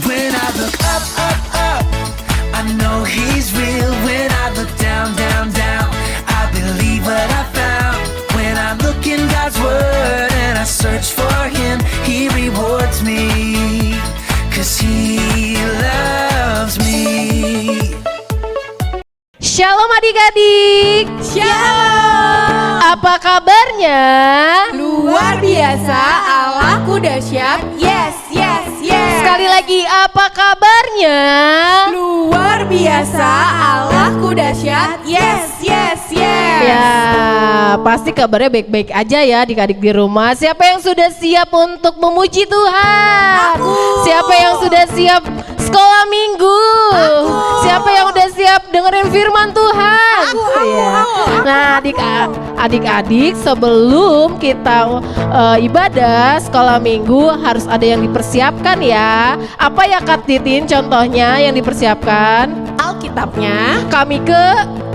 When I look up, up, up, I know He's real. When I look down, down, down, I believe what I found. When I look in God's Word and I search for Him, He rewards me, 'cause He loves me. Shalom adik-adik. Shalom. Apa kabarnya? Luar biasa, Allahku dahsyat. Yes, yes, yes. Sekali lagi, apa kabarnya? Luar biasa, Allahku dahsyat. Yes, yes, yes. Ya, pasti kabarnya baik-baik aja ya adik-adik di rumah. Siapa yang sudah siap untuk memuji Tuhan? Aku. Siapa yang sudah siap sekolah minggu? Aku. Siapa yang udah siap dengerin firman Tuhan? Aku. Nah, adik-adik sebelum kita ibadah sekolah minggu harus ada yang dipersiapkan ya. Apa ya Kak Titin contohnya yang dipersiapkan? Alkitabnya, Kami ke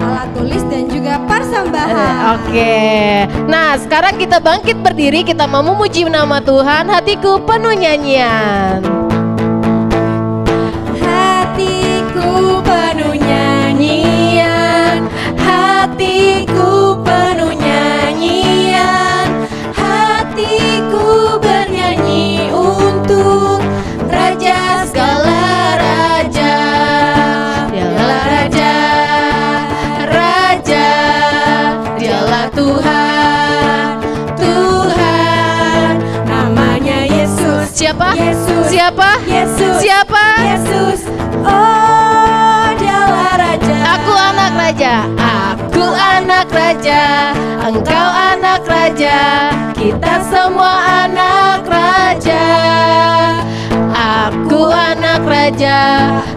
alat tulis dan juga persembahan. Oke. Nah, sekarang kita bangkit berdiri, kita mau memuji nama Tuhan. Hatiku penuh nyanyian. Hatiku penuh nyanyian, hatiku penuh nyanyian, hatiku bernyanyi untuk Raja segala raja. Dialah Raja, Raja, Dialah Tuhan, Tuhan, namanya Yesus. Siapa? Yesus. Siapa? Yesus. Siapa? Yesus, oh Dialah Raja. Aku anak raja. Aku anak raja. Engkau anak raja. Kita semua anak raja. Aku anak raja.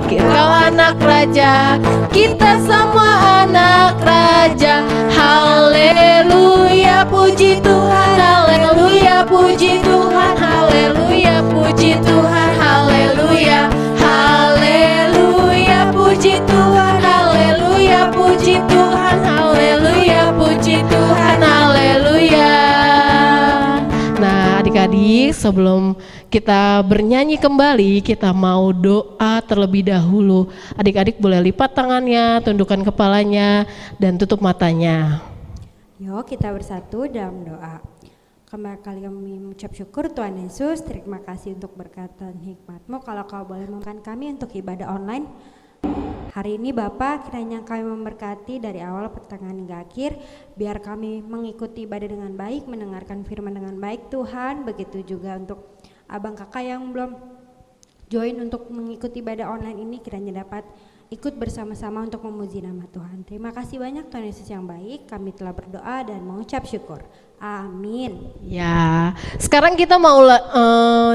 Kau anak raja. Kita semua anak raja. Haleluya, puji Tuhan. Haleluya, puji Tuhan. Haleluya, puji Tuhan. Haleluya. Haleluya, puji Tuhan. Haleluya, puji Tuhan. Haleluya, puji Tuhan. Haleluya. Nah, adik-adik, sebelum kita bernyanyi kembali, kita mau doa terlebih dahulu. Adik-adik boleh lipat tangannya, tundukkan kepalanya, dan tutup matanya. Yuk kita bersatu dalam doa. Kembali kami mengucap syukur Tuhan Yesus, terima kasih untuk berkat dan hikmat-Mu. Kalau Kau boleh memampukan kami untuk ibadah online hari ini Bapa, kiranya kami memberkati dari awal pertengahan hingga akhir. Biar kami mengikuti ibadah dengan baik, mendengarkan firman dengan baik Tuhan. Begitu juga untuk abang kakak yang belum join untuk mengikuti ibadah online ini, kiranya dapat ikut bersama-sama untuk memuji nama Tuhan. Terima kasih banyak Tuhan Yesus yang baik. Kami telah berdoa dan mengucap syukur. Amin. Ya, sekarang kita mau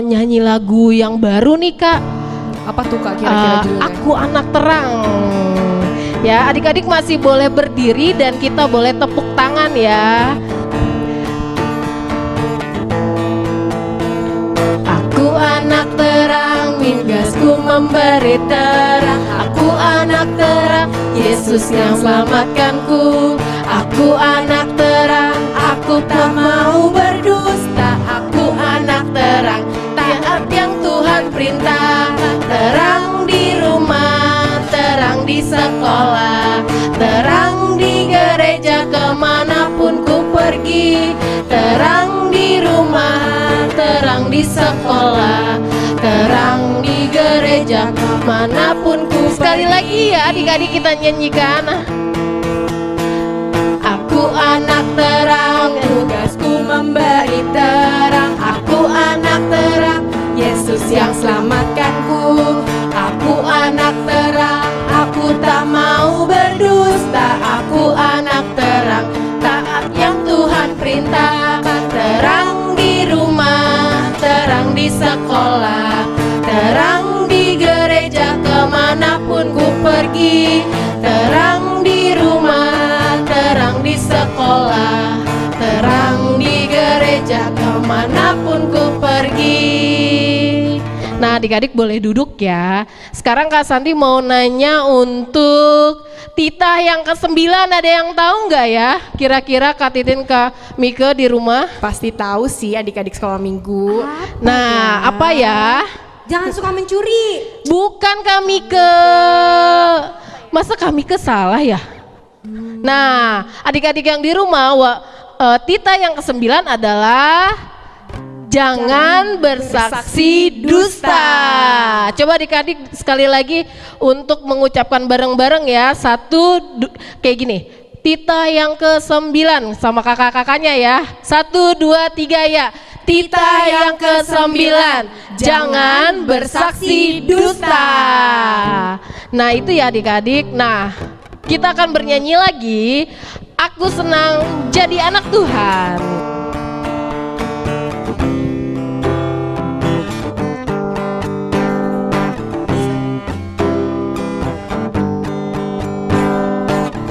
nyanyi lagu yang baru nih Kak. Apa tuh Kak kira-kira judulnya? Aku anak terang. Ya, adik-adik masih boleh berdiri dan kita boleh tepuk tangan ya. Aku anak terang, minggasku memberi terang. Aku anak terang, Yesus yang selamatkanku. Aku anak terang, aku tak mau berdusta. Aku anak terang, taat yang Tuhan perintah. Terang di rumah, terang di sekolah, terang di gereja kemanapun ku pergi. Terang di rumah, terang di sekolah, terang di gereja kemanapun ku pergi. Sekali lagi ya adik-adik kita nyanyikan. Aku anak terang, tugasku memberi terang. Aku anak terang, Yesus yang selamatkanku. Aku anak terang, aku tak mau berdusta. Aku anak terang, taat yang Tuhan perintahkan. Terang di rumah, terang di sekolah, terang di gereja kemanapun ku pergi. Terang di rumah, terang di sekolah, terang di gereja kemanapun ku pergi. Nah adik-adik boleh duduk ya. Sekarang Kak Santi mau nanya untuk titah yang ke-9, ada yang tahu nggak ya? Kira-kira Kak Titin, Kak Mika di rumah? Pasti tahu sih adik-adik sekolah minggu. Nah apa ya? Jangan suka mencuri. Bukan kami masa kami salah ya? Nah, adik-adik yang di rumah, tita yang ke-9 adalah jangan bersaksi dusta. Coba adik-adik sekali lagi untuk mengucapkan bareng-bareng ya. Kayak gini. Tita yang ke-9 sama kakak-kakaknya ya. 1, 2, 3 ya. Tita yang ke-9, jangan bersaksi dusta. Nah itu ya adik-adik. Nah kita akan bernyanyi lagi. Aku senang jadi anak Tuhan.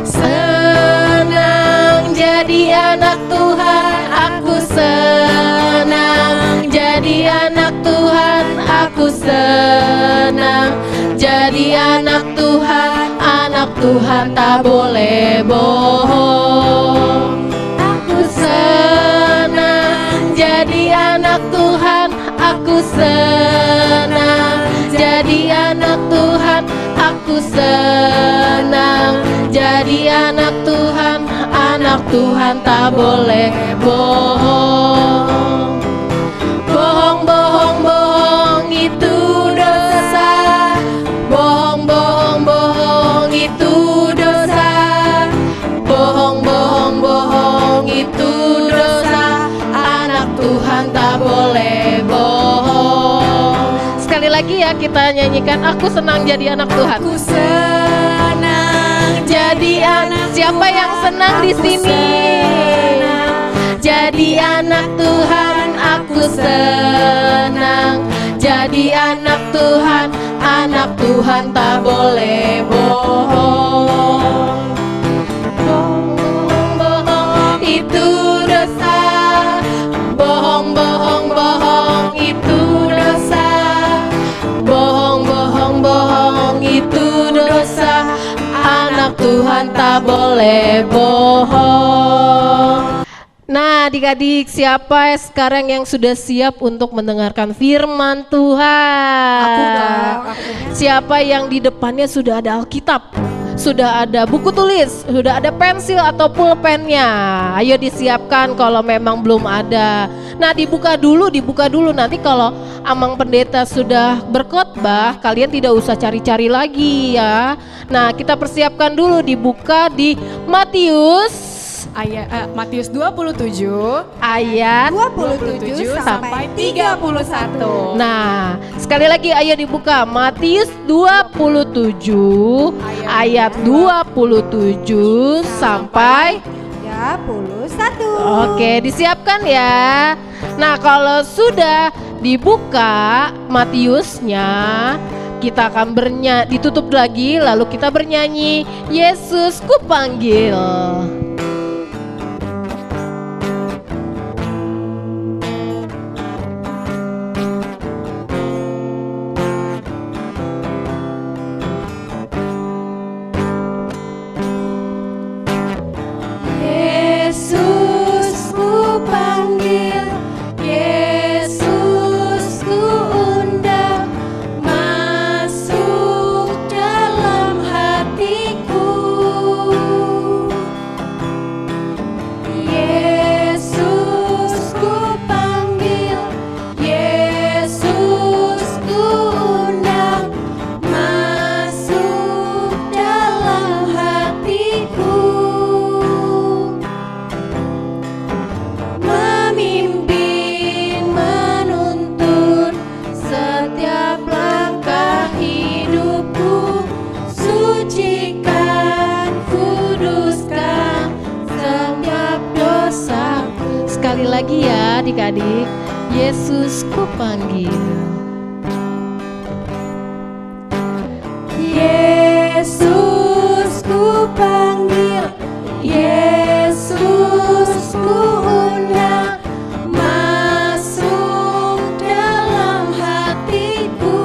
Senang jadi anak Tuhan, aku senang jadi anak Tuhan, aku senang jadi anak Tuhan. Anak Tuhan tak boleh bohong. Aku senang jadi anak Tuhan, aku senang jadi anak Tuhan, aku senang jadi anak Tuhan. Anak Tuhan tak boleh bohong. Bohong, bohong, bohong itu dosa. Bohong, bohong, bohong itu dosa. Bohong, bohong, bohong itu dosa. Anak Tuhan tak boleh bohong. Sekali lagi ya kita nyanyikan, aku senang jadi anak Tuhan. Aku senang jadi anak. Siapa yang senang di sini? Jadi anak Tuhan, aku senang jadi anak Tuhan. Anak Tuhan tak boleh bohong. Bohong, bohong itu dosa. Bohong, bohong, bohong itu dosa. Bohong, bohong, bohong itu dosa. Anak Tuhan tak boleh bohong. Nah adik-adik, siapa sekarang yang sudah siap untuk mendengarkan firman Tuhan? Aku dong. Siapa yang di depannya sudah ada Alkitab, sudah ada buku tulis, sudah ada pensil atau pulpennya? Ayo disiapkan kalau memang belum ada. Nah dibuka dulu. Nanti kalau Amang Pendeta sudah berkhotbah, kalian tidak usah cari-cari lagi ya. Nah kita persiapkan dulu, dibuka di Matius Matius 27 ayat 27 sampai 31. Nah, sekali lagi ayo dibuka Matius 27 ayat 27 sampai 31. Oke, disiapkan ya. Nah, kalau sudah dibuka Matiusnya, kita akan ditutup lagi, lalu kita bernyanyi Yesus kupanggil. Lagi ya adik-adik, Yesus kupanggil. Yesus kupanggil, Yesus kuundang, masuk dalam hatiku.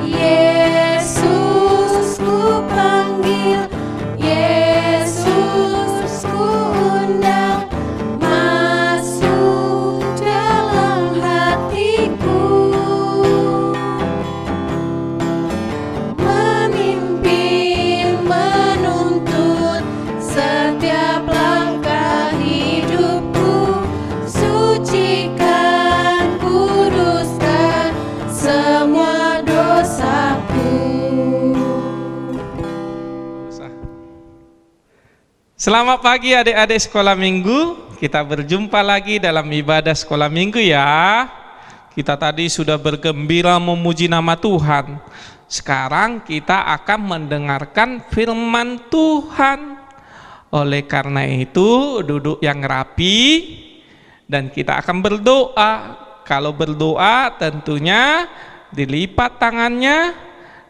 Yesus kupanggil, Yesus kuundang, masuk Selamat pagi adik-adik sekolah minggu. Kita berjumpa lagi dalam ibadah sekolah minggu ya. Kita tadi sudah bergembira memuji nama Tuhan. Sekarang kita akan mendengarkan firman Tuhan. Oleh karena itu duduk yang rapi dan kita akan berdoa. Kalau berdoa tentunya dilipat tangannya,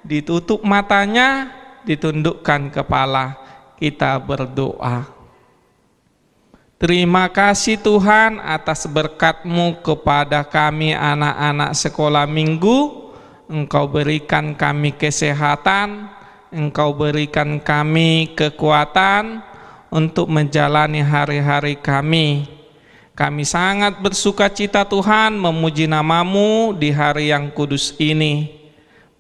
ditutup matanya, ditundukkan kepala. Kita berdoa. Terima kasih Tuhan atas berkat-Mu kepada kami anak-anak sekolah minggu. Engkau berikan kami kesehatan, Engkau berikan kami kekuatan untuk menjalani hari-hari kami. Kami sangat bersuka cita Tuhan memuji nama-Mu di hari yang kudus ini.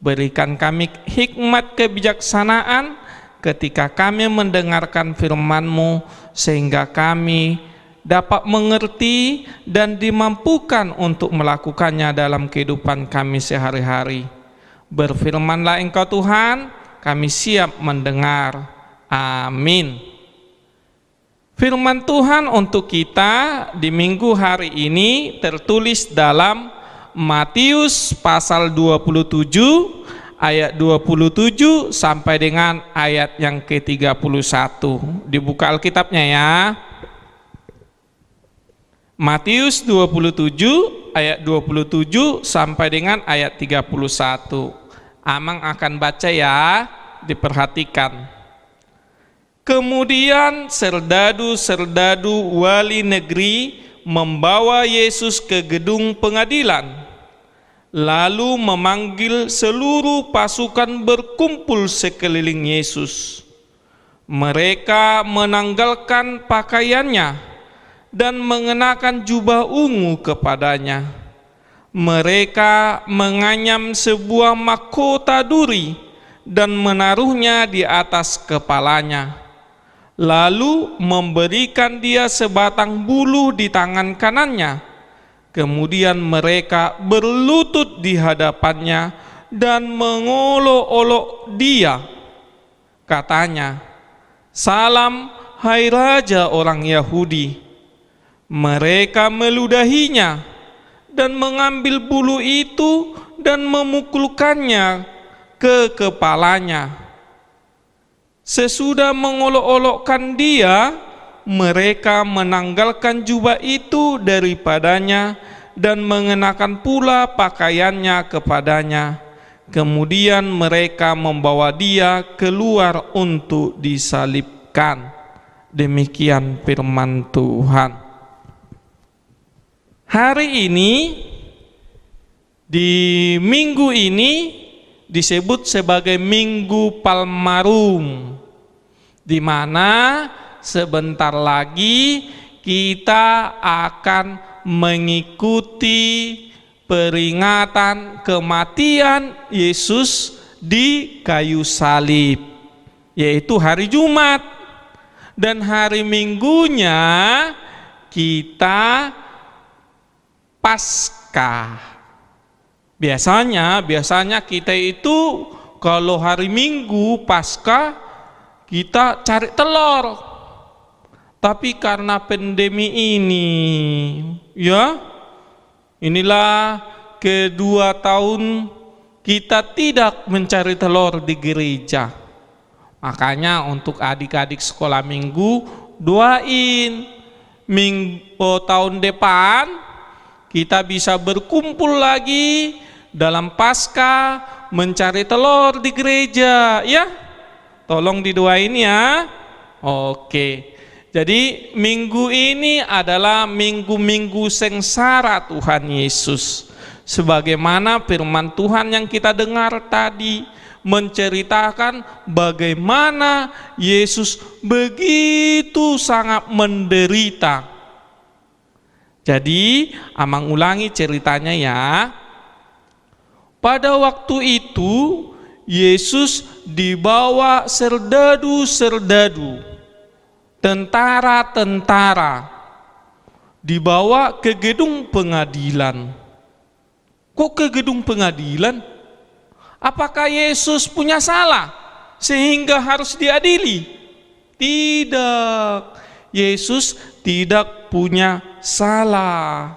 Berikan kami hikmat kebijaksanaan ketika kami mendengarkan firman-Mu, sehingga kami dapat mengerti dan dimampukan untuk melakukannya dalam kehidupan kami sehari-hari. Berfirmanlah Engkau Tuhan, kami siap mendengar. Amin. Firman Tuhan untuk kita di minggu hari ini tertulis dalam Matius pasal 27 ayat 27 sampai dengan ayat yang ke-31. Dibuka Alkitabnya ya. Matius 27 ayat 27 sampai dengan ayat 31. Amang akan baca ya, diperhatikan. Kemudian serdadu-serdadu wali negeri membawa Yesus ke gedung pengadilan, lalu memanggil seluruh pasukan berkumpul sekeliling Yesus. Mereka menanggalkan pakaiannya dan mengenakan jubah ungu kepadanya. Mereka menganyam sebuah mahkota duri dan menaruhnya di atas kepalanya. Lalu memberikan dia sebatang bulu di tangan kanannya. Kemudian mereka berlutut di hadapannya dan mengolok-olok dia. Katanya, "Salam, hai Raja orang Yahudi." Mereka meludahinya dan mengambil bulu itu dan memukulkannya ke kepalanya. Sesudah mengolok-olokkan dia, mereka menanggalkan jubah itu daripadanya dan mengenakan pula pakaiannya kepadanya. Kemudian mereka membawa dia keluar untuk disalibkan. Demikian firman Tuhan. Hari ini, di minggu ini disebut sebagai Minggu Palmarum, di mana sebentar lagi kita akan mengikuti peringatan kematian Yesus di kayu salib, yaitu hari Jumat. Dan hari Minggunya kita Paskah. Biasanya kita itu kalau hari Minggu Paskah kita cari telur. Tapi karena pandemi ini, ya, inilah kedua tahun kita tidak mencari telur di gereja. Makanya untuk adik-adik sekolah minggu, doain tahun depan kita bisa berkumpul lagi dalam Paskah mencari telur di gereja, ya. Tolong didoain ya. Oke. Jadi minggu ini adalah minggu-minggu sengsara Tuhan Yesus. Sebagaimana firman Tuhan yang kita dengar tadi menceritakan bagaimana Yesus begitu sangat menderita. Jadi Amang ulangi ceritanya ya. Pada waktu itu Yesus dibawa serdadu-serdadu, tentara-tentara, dibawa ke gedung pengadilan. Kok ke gedung pengadilan? Apakah Yesus punya salah sehingga harus diadili? Tidak. Yesus tidak punya salah.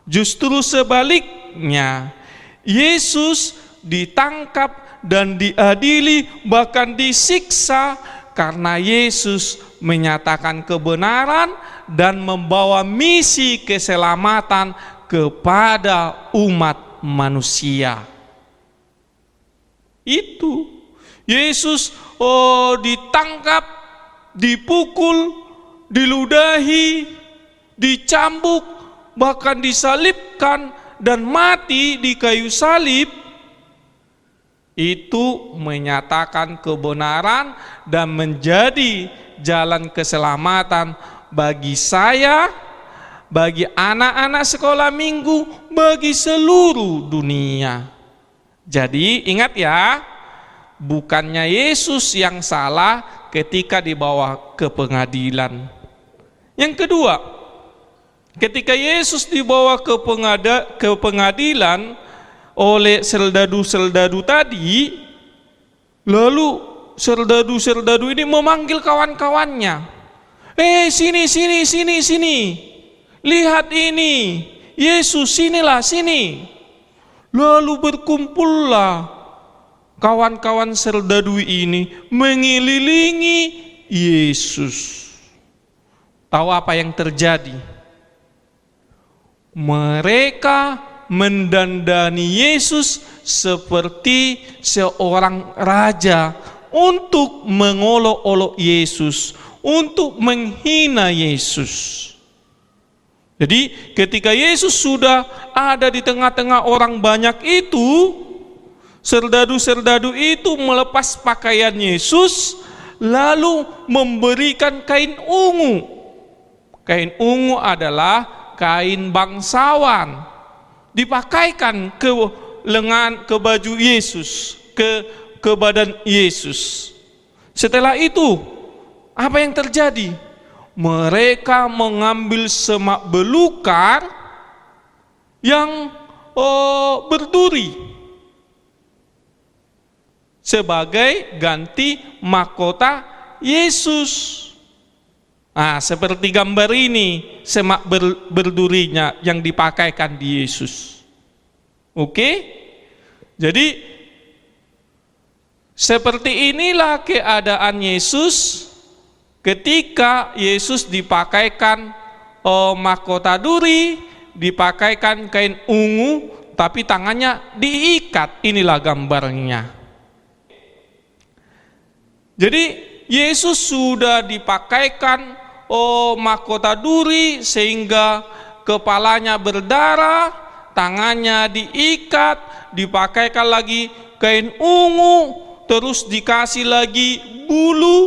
Justru sebaliknya, Yesus ditangkap dan diadili, bahkan disiksa karena Yesus menyatakan kebenaran dan membawa misi keselamatan kepada umat manusia. Itu Yesus ditangkap, dipukul, diludahi, dicambuk, bahkan disalibkan dan mati di kayu salib. Itu menyatakan kebenaran dan menjadi jalan keselamatan bagi saya, bagi anak-anak sekolah minggu, bagi seluruh dunia. Jadi ingat ya, bukannya Yesus yang salah ketika dibawa ke pengadilan. Yang kedua, ketika Yesus dibawa ke pengadilan oleh serdadu-serdadu tadi, lalu serdadu-serdadu ini memanggil kawan-kawannya. Sini, sini, sini, sini. Lihat ini, Yesus, sinilah, sini. Lalu berkumpullah kawan-kawan serdadu ini mengelilingi Yesus. Tahu apa yang terjadi? Mereka mendandani Yesus seperti seorang raja untuk mengolok-olok Yesus, untuk menghina Yesus. Jadi ketika Yesus sudah ada di tengah-tengah orang banyak itu, serdadu-serdadu itu melepas pakaian Yesus, lalu memberikan kain ungu. Kain ungu adalah kain bangsawan, dipakaikan ke lengan, ke baju Yesus, ke badan Yesus. Setelah itu, apa yang terjadi? Mereka mengambil semak belukar yang berduri sebagai ganti mahkota Yesus. Seperti gambar ini, semak berdurinya yang dipakaikan di Yesus. Oke? Jadi seperti inilah keadaan Yesus ketika Yesus dipakaikan mahkota duri, dipakaikan kain ungu, tapi tangannya diikat. Inilah gambarnya. Jadi Yesus sudah dipakaikan mahkota duri sehingga kepalanya berdarah, tangannya diikat, dipakaikan lagi kain ungu, terus dikasih lagi bulu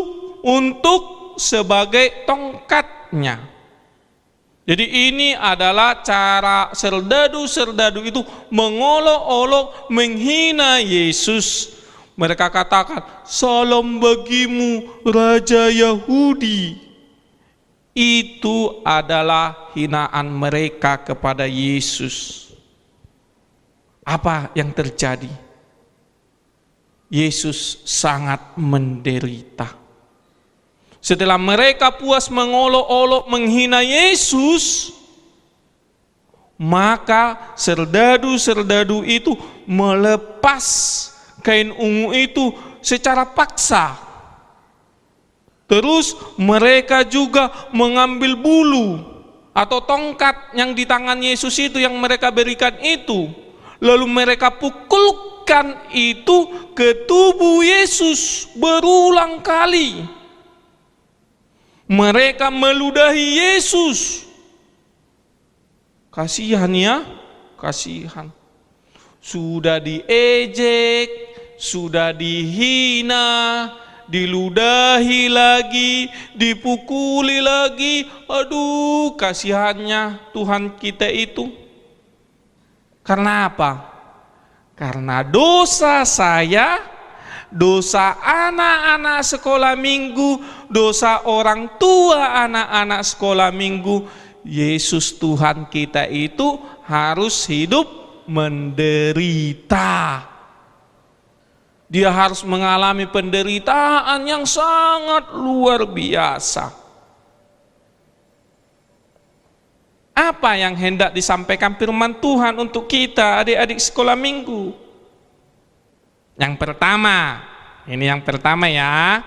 untuk sebagai tongkatnya. Jadi ini adalah cara serdadu-serdadu itu mengolok-olok, menghina Yesus. Mereka katakan, "Salam bagimu, Raja Yahudi." Itu adalah hinaan mereka kepada Yesus. Apa yang terjadi? Yesus sangat menderita. Setelah mereka puas mengolok-olok, menghina Yesus, maka serdadu-serdadu itu melepas kain ungu itu secara paksa. Terus mereka juga mengambil bulu atau tongkat yang di tangan Yesus itu yang mereka berikan itu, lalu mereka pukulkan itu ke tubuh Yesus berulang kali. Mereka meludahi Yesus. Kasihan ya, kasihan. Sudah diejek, sudah dihina, diludahi lagi, dipukuli lagi. Aduh, kasihannya Tuhan kita itu. Karena apa? Karena dosa saya, dosa anak-anak sekolah minggu, dosa orang tua anak-anak sekolah minggu, Yesus Tuhan kita itu harus hidup menderita. Dia harus mengalami penderitaan yang sangat luar biasa. Apa yang hendak disampaikan firman Tuhan untuk kita adik-adik sekolah minggu? Yang pertama, ini yang pertama ya.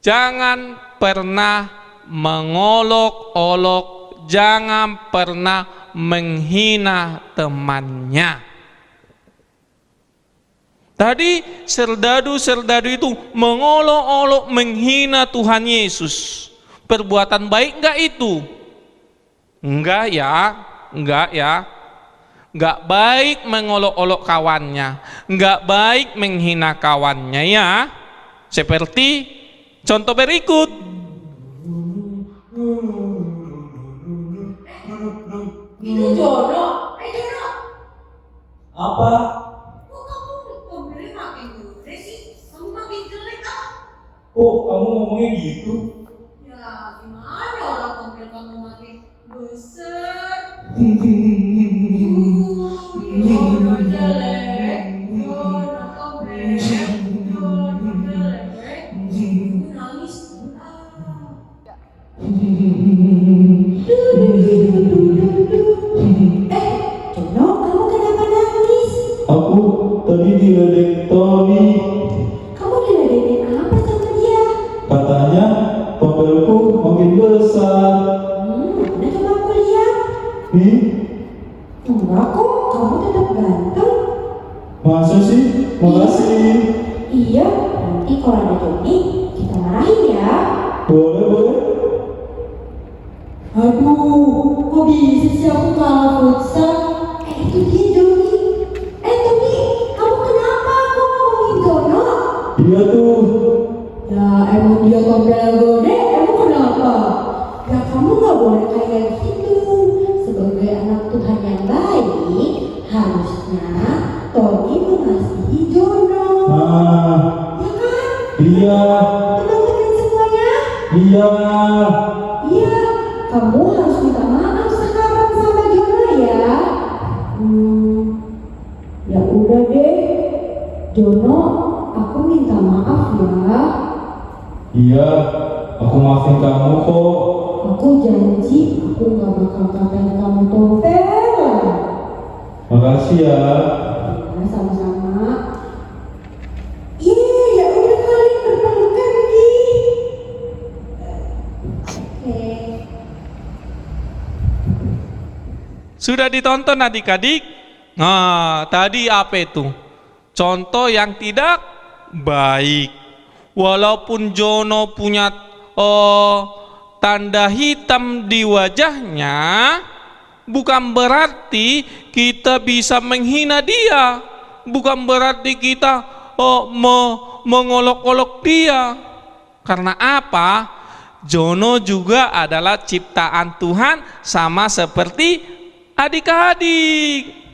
Jangan pernah mengolok-olok, jangan pernah menghina temannya. Tadi serdadu-serdadu itu mengolok-olok, menghina Tuhan Yesus. Perbuatan baik enggak itu? Enggak ya, enggak ya. Enggak baik mengolok-olok kawannya, enggak baik menghina kawannya ya. Seperti contoh berikut. Itu Jono. Jono. Apa? Kok kamu ngobrolnya makin gede sih? Kamu makin jelek ah. Oh, kamu ngomongnya gitu? Ya gimana orang tampil kamu makin besar. Jono jelek. Jono komplek. Jono jelek. Nangis. Jono, kamu kenapa nangis? Aku tadi diledek Tony. Kamu diledekin apa sama dia? Katanya tompelku makin besar. Mana coba aku lihat? Nih, Enggak kok, kamu tetap ganteng. masa sih? Makasih. Iya, nanti kalau ada Joni, kita marahin ya. Boleh. Aduh, kok bisa sih aku kalah futsal? Itu dia Joni. Tony, kamu kenapa? Kok ngomongin Jono? Iya tuh. Ya emang dia tombel gede, emang kenapa? Ya kamu gak boleh kayak gitu. Sebagai anak Tuhan yang baik, harusnya Tony mengasihi Jono. Nah, Ya kan? iya. Teman-teman semuanya? Iya. Iya, kamu harus minta maaf sekarang sama Jono ya. Ya udah deh, Jono, aku minta maaf ya. Iya, aku maafin kamu kok. Aku janji aku gak bakal katain kamu tompel. Makasih ya. Ya, sama-sama. Iya, ya udah kalian berpelukan di. Oke. Sudah ditonton adik-adik? Nah, tadi apa itu? Contoh yang tidak baik. Walaupun Jono punya tanda hitam di wajahnya, bukan berarti kita bisa menghina dia. Bukan berarti kita mengolok-olok dia. Karena apa? Jono juga adalah ciptaan Tuhan sama seperti adik-adik.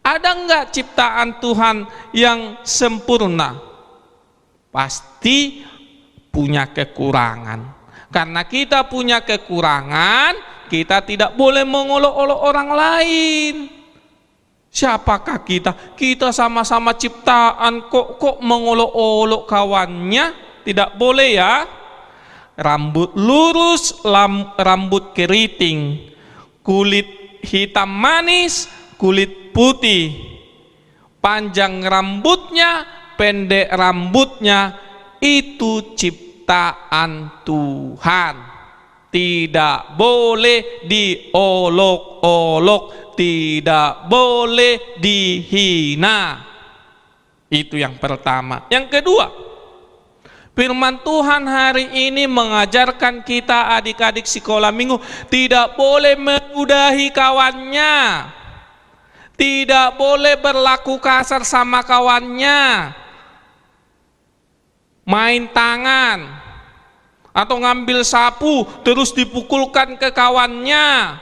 Ada enggak ciptaan Tuhan yang sempurna? Pasti punya kekurangan. Karena kita punya kekurangan, kita tidak boleh mengolok-olok orang lain. Siapakah kita? Kita sama-sama ciptaan kok mengolok-olok kawannya? Tidak boleh ya. Rambut lurus, rambut keriting, kulit hitam manis, kulit putih, panjang rambutnya, pendek rambutnya, itu ciptaan Tuhan. Tidak boleh diolok-olok, tidak boleh dihina. Itu yang pertama. Yang kedua, firman Tuhan hari ini mengajarkan kita adik-adik sekolah minggu tidak boleh meludahi kawannya. Tidak boleh berlaku kasar sama kawannya. Main tangan atau ngambil sapu terus dipukulkan ke kawannya.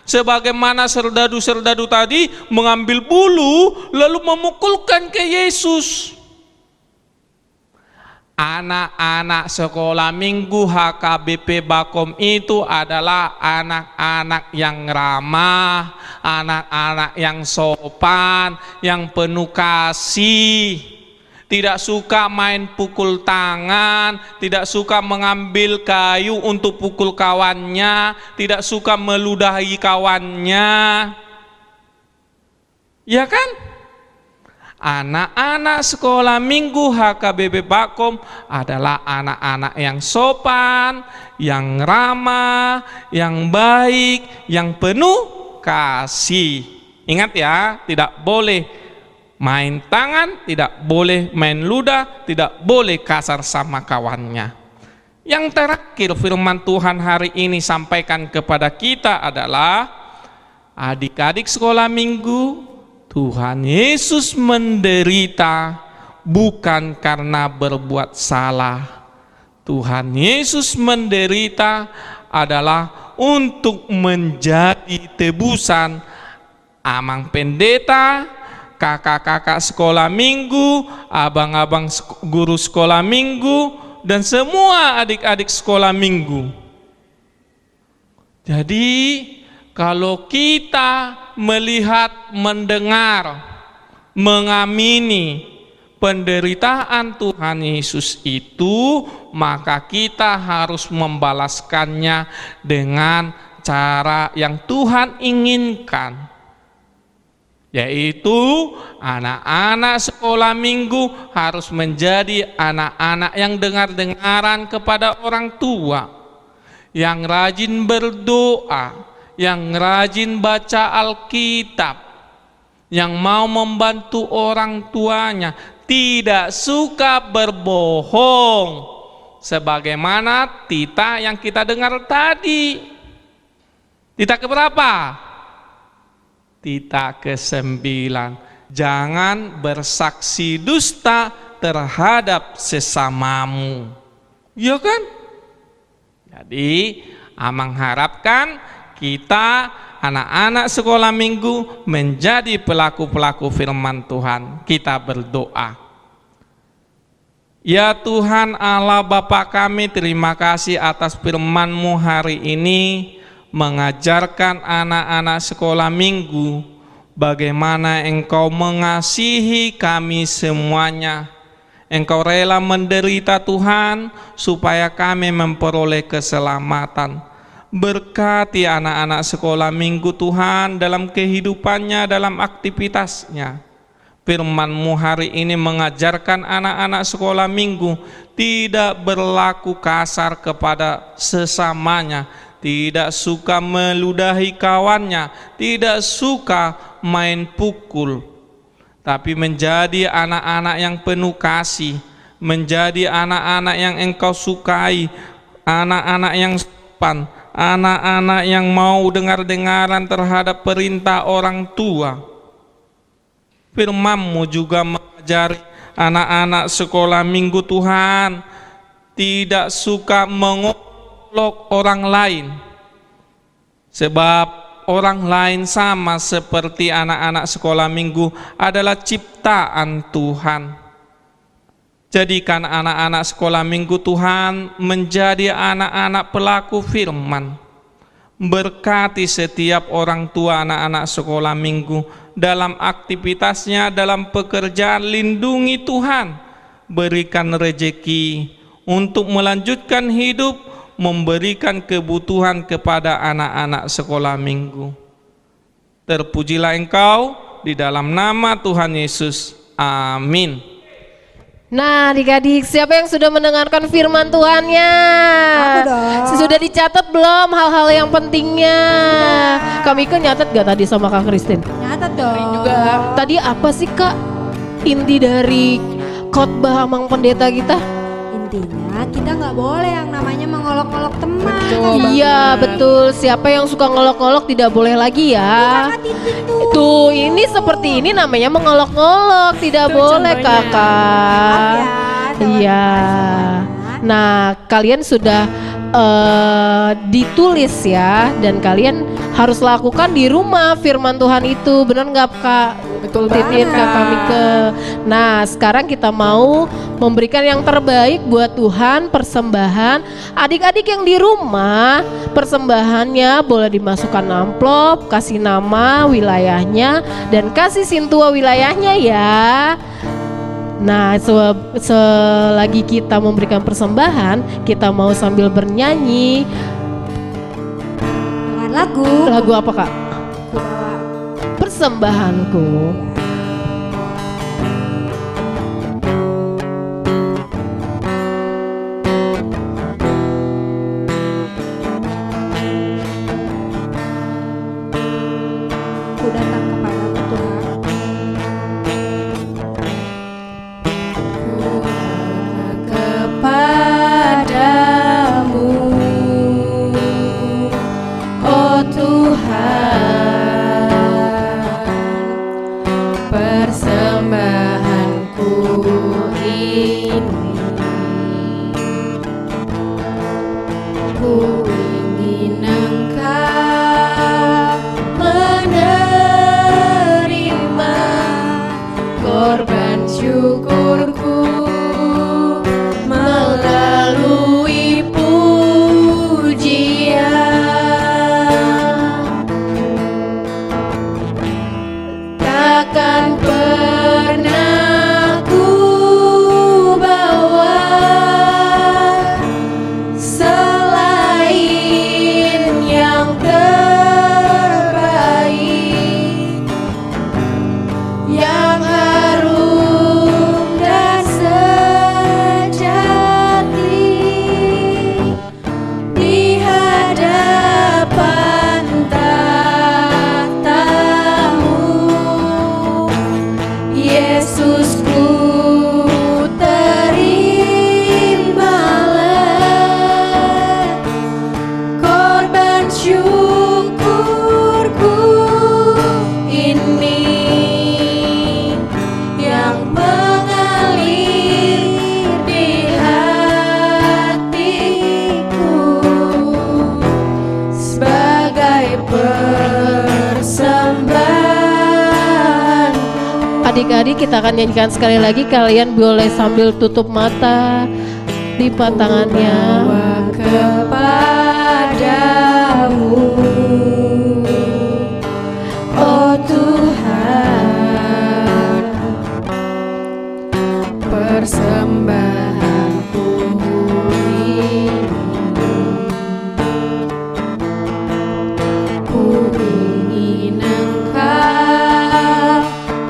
Sebagaimana serdadu-serdadu tadi mengambil bulu lalu memukulkan ke Yesus. Anak-anak sekolah minggu HKBP Bakom itu adalah anak-anak yang ramah, anak-anak yang sopan, yang penuh kasih, tidak suka main pukul tangan, tidak suka mengambil kayu untuk pukul kawannya, tidak suka meludahi kawannya. Ya kan? Anak-anak sekolah minggu HKBP Bakom adalah anak-anak yang sopan, yang ramah, yang baik, yang penuh kasih. Ingat ya, tidak boleh main tangan, tidak boleh main ludah, tidak boleh kasar sama kawannya. Yang terakhir firman Tuhan hari ini sampaikan kepada kita adalah, adik-adik sekolah minggu, Tuhan Yesus menderita bukan karena berbuat salah. Tuhan Yesus menderita adalah untuk menjadi tebusan amang pendeta, kakak-kakak sekolah minggu, abang-abang guru sekolah minggu, dan semua adik-adik sekolah minggu. Jadi kalau kita melihat, mendengar, mengamini penderitaan Tuhan Yesus itu, maka kita harus membalaskannya dengan cara yang Tuhan inginkan, yaitu anak-anak sekolah minggu harus menjadi anak-anak yang dengar-dengaran kepada orang tua, yang rajin berdoa, yang rajin baca Alkitab, yang mau membantu orang tuanya, tidak suka berbohong, sebagaimana Tita yang kita dengar tadi. Tita keberapa? Tita ke-9. Jangan bersaksi dusta terhadap sesamamu. Ya kan? Jadi Amang harapkan kita anak-anak sekolah minggu menjadi pelaku-pelaku firman Tuhan. Kita berdoa. Ya Tuhan Allah Bapa kami, terima kasih atas firman-Mu hari ini, mengajarkan anak-anak sekolah minggu bagaimana Engkau mengasihi kami semuanya. Engkau rela menderita Tuhan supaya kami memperoleh keselamatan. Berkati anak-anak sekolah minggu Tuhan dalam kehidupannya, dalam aktivitasnya. Firman-Mu hari ini mengajarkan anak-anak sekolah minggu tidak berlaku kasar kepada sesamanya, tidak suka meludahi kawannya, tidak suka main pukul, tapi menjadi anak-anak yang penuh kasih, menjadi anak-anak yang Engkau sukai, anak-anak yang sopan, anak-anak yang mau dengar-dengaran terhadap perintah orang tua. Firman-Mu juga mengajari anak-anak sekolah minggu Tuhan tidak suka mengolok orang lain, sebab orang lain sama seperti anak-anak sekolah minggu adalah ciptaan Tuhan. Jadikan anak-anak sekolah minggu Tuhan menjadi anak-anak pelaku firman. Berkati setiap orang tua anak-anak sekolah minggu dalam aktivitasnya, dalam pekerjaan. Lindungi Tuhan, berikan rezeki untuk melanjutkan hidup, memberikan kebutuhan kepada anak-anak sekolah minggu. Terpujilah Engkau di dalam nama Tuhan Yesus. Amin. Nah, adik-adik, siapa yang sudah mendengarkan firman Tuhannya? Aku dong. Sudah dicatat belum hal-hal yang pentingnya? Kak Mika nyatet gak tadi sama Kak Christine? Nyatet dong. Juga. Tadi apa sih Kak inti dari khotbah Amang Pendeta kita? Intinya kita nggak boleh yang namanya mengolok-olok teman. Iya betul, siapa yang suka ngolok-ngolok tidak boleh lagi ya. Tuh ini seperti ini namanya mengolok-ngolok, tidak boleh kakak. Iya. Nah kalian sudah ditulis ya, dan kalian harus lakukan di rumah firman Tuhan itu. Benar nggak Kak? Betul Titin, banget. Kak Mika. Nah, sekarang kita mau memberikan yang terbaik buat Tuhan, persembahan. Adik-adik yang di rumah, persembahannya boleh dimasukkan amplop, kasih nama, wilayahnya, dan kasih sintua wilayahnya ya. Nah, selagi kita memberikan persembahan, kita mau sambil bernyanyi. Dengan lagu Lagu apa Kak? ku bawa Persembahanku. ku datang kepadamu Tuhan. Kepadamu, oh Tuhan, persembahanku ini, ku ingin Engkau menerima korban syukurku melalui pujian. Takkan pernah ku bawa selain yang terbaik, yang harum dan sejati di hadapan tatamu. Yesusku, terimalah korban syukurku ini yang mengalir di hatiku sebagai persembahan. Adik-adik, kita akan nyanyikan sekali lagi. Kalian boleh sambil tutup mata, lipat tangannya. Kepadamu, oh Tuhan, persembahanku ini, ku ingin Engkau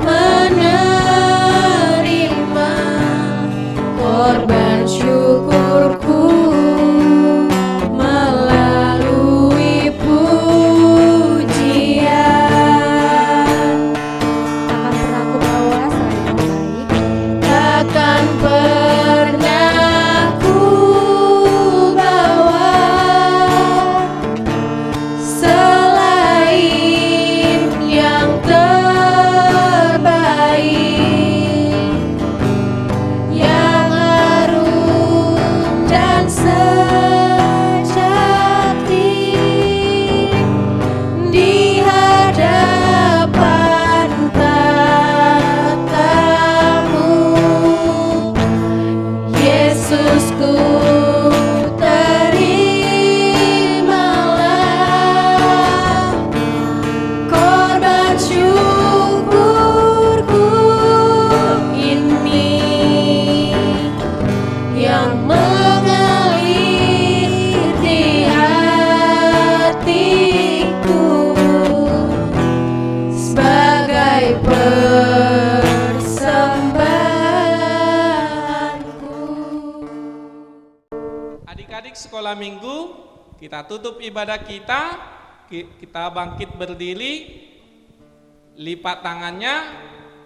menerima korban syukurku melalui pujian. Takkan pernah ku bawa selain yang baik, Takkan pernah ku bawa selain yang terbaik, yang harum dan sejati di hadapan tatamu. Yesusku, terimalah korban syukurku ini yang mengalir di hatiku sebagai persembahanku. Adik-adik sekolah minggu, kita tutup ibadah kita. Kita bangkit berdiri, lipat tangannya,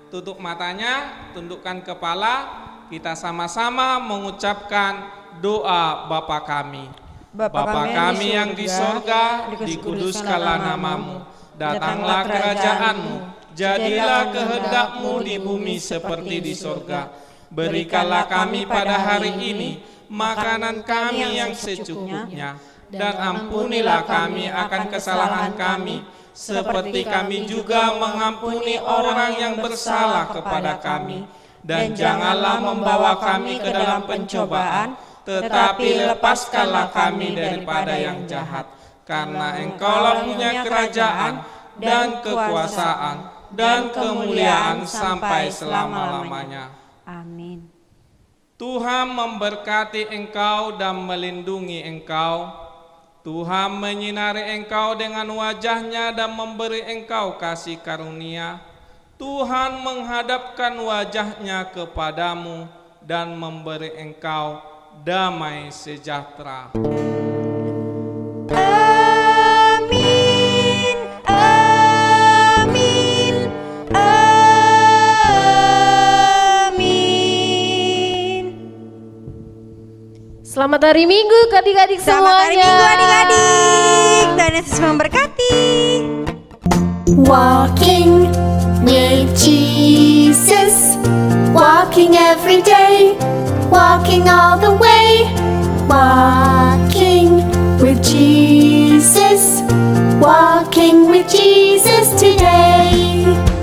tutup matanya, tundukkan kepala. Kita sama-sama mengucapkan doa Bapa kami. Bapa kami yang di sorga, dikuduskanlah namamu. Datanglah kerajaanmu, jadilah kehendakmu di bumi seperti di sorga. Berikanlah kami pada hari ini makanan kami yang secukupnya, dan ampunilah kami akan kesalahan kami, seperti kami juga mengampuni orang yang bersalah kepada kami. Dan janganlah membawa kami ke dalam pencobaan, tetapi lepaskanlah kami daripada yang jahat. Karena Engkaulah punya kerajaan dan kekuasaan dan kemuliaan sampai selama-lamanya. Amin. Tuhan memberkati engkau dan melindungi engkau. Tuhan menyinari engkau dengan wajah-Nya dan memberi engkau kasih karunia. Tuhan menghadapkan wajah-Nya kepadamu dan memberi engkau damai sejahtera. Amin, amin, amin. Selamat hari Minggu adik-adik semuanya. Selamat hari Minggu adik-adik. Tuhan Yesus memberkati. Walking with Jesus, walking every day, walking all the way, walking with Jesus, walking with Jesus today.